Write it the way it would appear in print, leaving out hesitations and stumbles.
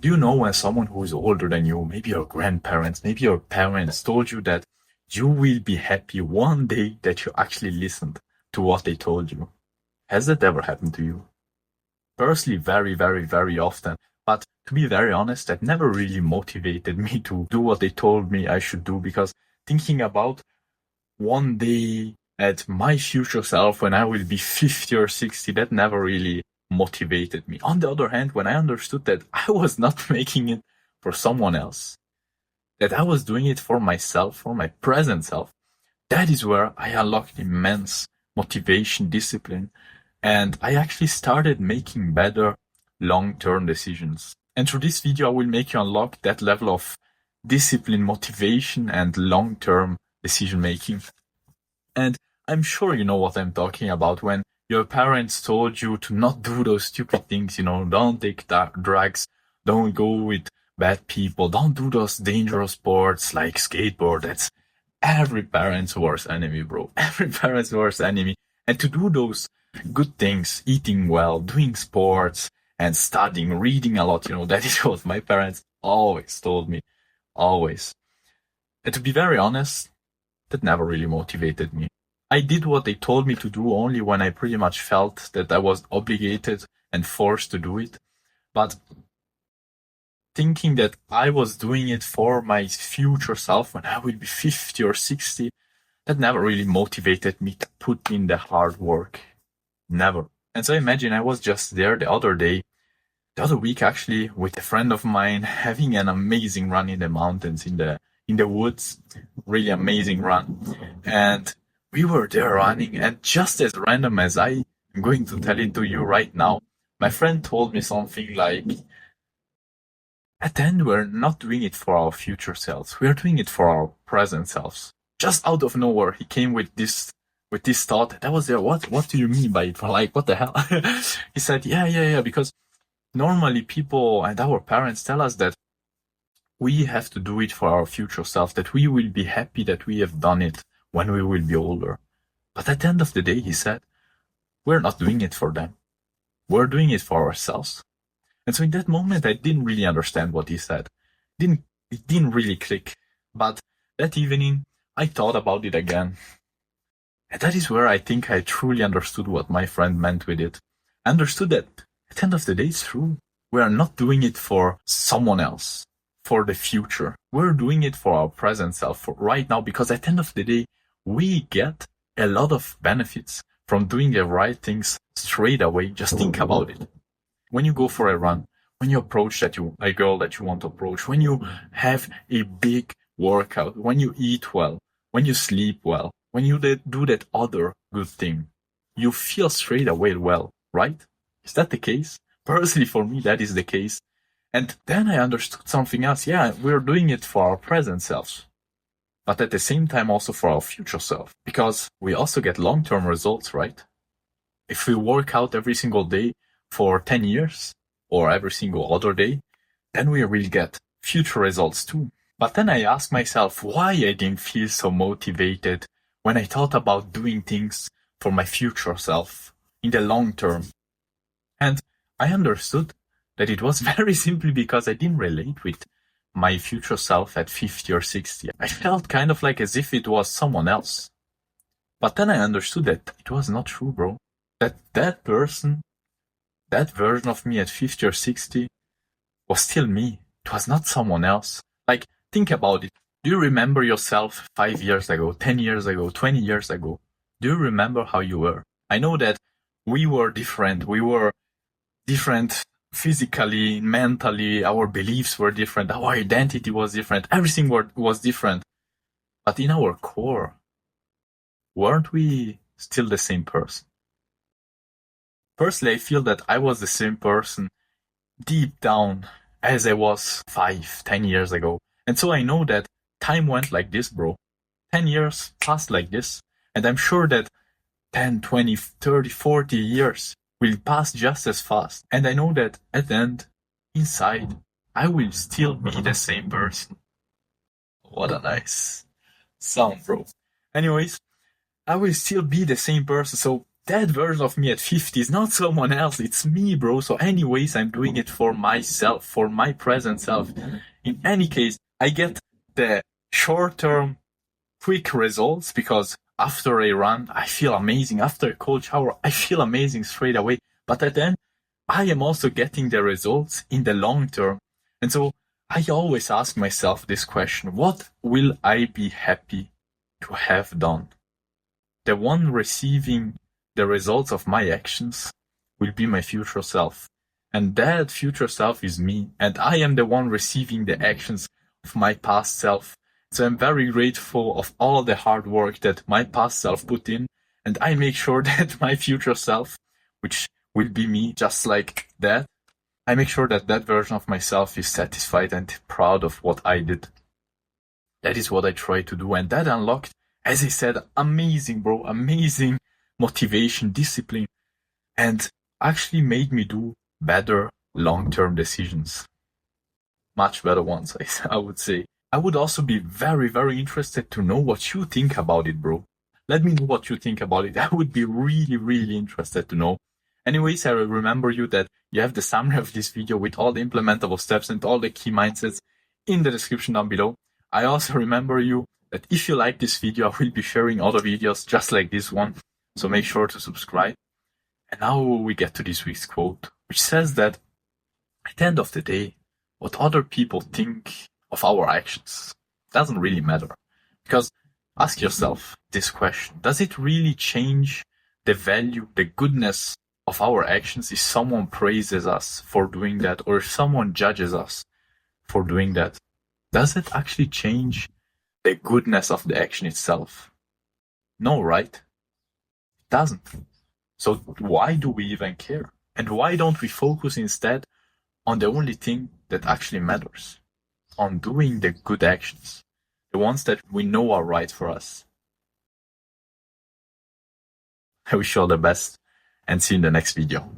Do you know when someone who is older than you, maybe your grandparents, maybe your parents told you that you will be happy one day that you actually listened to what they told you? Has that ever happened to you? Personally, very, very, very often. But to be very honest, that never really motivated me to do what they told me I should do, because thinking about one day at my future self when I will be 50 or 60, that never really motivated me. On the other hand, when I understood that I was not making it for someone else, that I was doing it for myself, for my present self, that is where I unlocked immense motivation, discipline, and I actually started making better long-term decisions. And through this video, I will make you unlock that level of discipline, motivation, and long-term decision making. And I'm sure you know what I'm talking about when your parents told you to not do those stupid things, don't take drugs, don't go with bad people, don't do those dangerous sports like skateboard. That's every parent's worst enemy, bro. Every parent's worst enemy. And to do those good things, eating well, doing sports, and studying, reading a lot, that is what my parents always told me. Always. And to be very honest, that never really motivated me. I did what they told me to do only when I pretty much felt that I was obligated and forced to do it. But thinking that I was doing it for my future self when I will be 50 or 60, that never really motivated me to put in the hard work. Never. And so imagine I was just there the other week actually, with a friend of mine, having an amazing run in the mountains, in the woods, really amazing run. And we were there running, and just as random as I am going to tell it to you right now, my friend told me something like, at the end, we're not doing it for our future selves. We're doing it for our present selves. Just out of nowhere, he came with this thought. That was there. What do you mean by it? Like, what the hell? He said, yeah, because normally people and our parents tell us that we have to do it for our future self, that we will be happy that we have done it when we will be older. But at the end of the day, he said, we're not doing it for them. We're doing it for ourselves. And so in that moment, I didn't really understand what he said. It didn't really click. But that evening, I thought about it again. And that is where I think I truly understood what my friend meant with it. I understood that at the end of the day, it's true. We are not doing it for someone else, for the future. We're doing it for our present self, for right now, because at the end of the day, we get a lot of benefits from doing the right things straight away. Just think about it. When you go for a run, when you approach a girl that you want to approach, when you have a big workout, when you eat well, when you sleep well, when you do that other good thing, you feel straight away well, right? Is that the case? Personally, for me, that is the case. And then I understood something else. Yeah, we're doing it for our present selves, but at the same time also for our future self, because we also get long-term results, right? If we work out every single day for 10 years or every single other day, then we will get future results too. But then I asked myself why I didn't feel so motivated when I thought about doing things for my future self in the long term. And I understood that it was very simply because I didn't relate with my future self at 50 or 60. I felt kind of like as if it was someone else. But then I understood that it was not true, bro. That person, that version of me at 50 or 60 was still me. It was not someone else. Like, think about it. Do you remember yourself 5 years ago, 10 years ago, 20 years ago? Do you remember how you were? I know that we were different. We were different physically, mentally. Our beliefs were different. Our identity was different. Everything was different. But in our core, weren't we still the same person? Personally, I feel that I was the same person deep down as I was 5, 10 years ago. And so I know that time went like this, bro. 10 years passed like this. And I'm sure that 10, 20, 30, 40 years will pass just as fast. And I know that at the end, inside, I will still be the same person. What a nice sound, bro. Anyways, I will still be the same person. So that version of me at 50 is not someone else, it's me, bro. So anyways, I'm doing it for myself, for my present self. In any case, I get the short-term quick results because after a run, I feel amazing. After a cold shower, I feel amazing straight away. But at the end, I am also getting the results in the long term. And so I always ask myself this question: what will I be happy to have done? The one receiving the results of my actions will be my future self. And that future self is me. And I am the one receiving the actions of my past self. So I'm very grateful of all the hard work that my past self put in. And I make sure that my future self, which will be me just like that, I make sure that that version of myself is satisfied and proud of what I did. That is what I try to do. And that unlocked, as I said, amazing, bro, amazing motivation, discipline, and actually made me do better long-term decisions. Much better ones, I would say. I would also be very, very interested to know what you think about it, bro. Let me know what you think about it. I would be really, really interested to know. Anyways, I will remember you that you have the summary of this video with all the implementable steps and all the key mindsets in the description down below. I also remember you that if you like this video, I will be sharing other videos just like this one. So make sure to subscribe. And now we get to this week's quote, which says that at the end of the day, what other people think of our actions doesn't really matter. Because ask yourself this question: does it really change the value, the goodness of our actions if someone praises us for doing that, or if someone judges us for doing that? Does it actually change the goodness of the action itself? No, right? It doesn't. So why do we even care? And why don't we focus instead on the only thing that actually matters? On doing the good actions, the ones that we know are right for us. I wish you all the best and see you in the next video.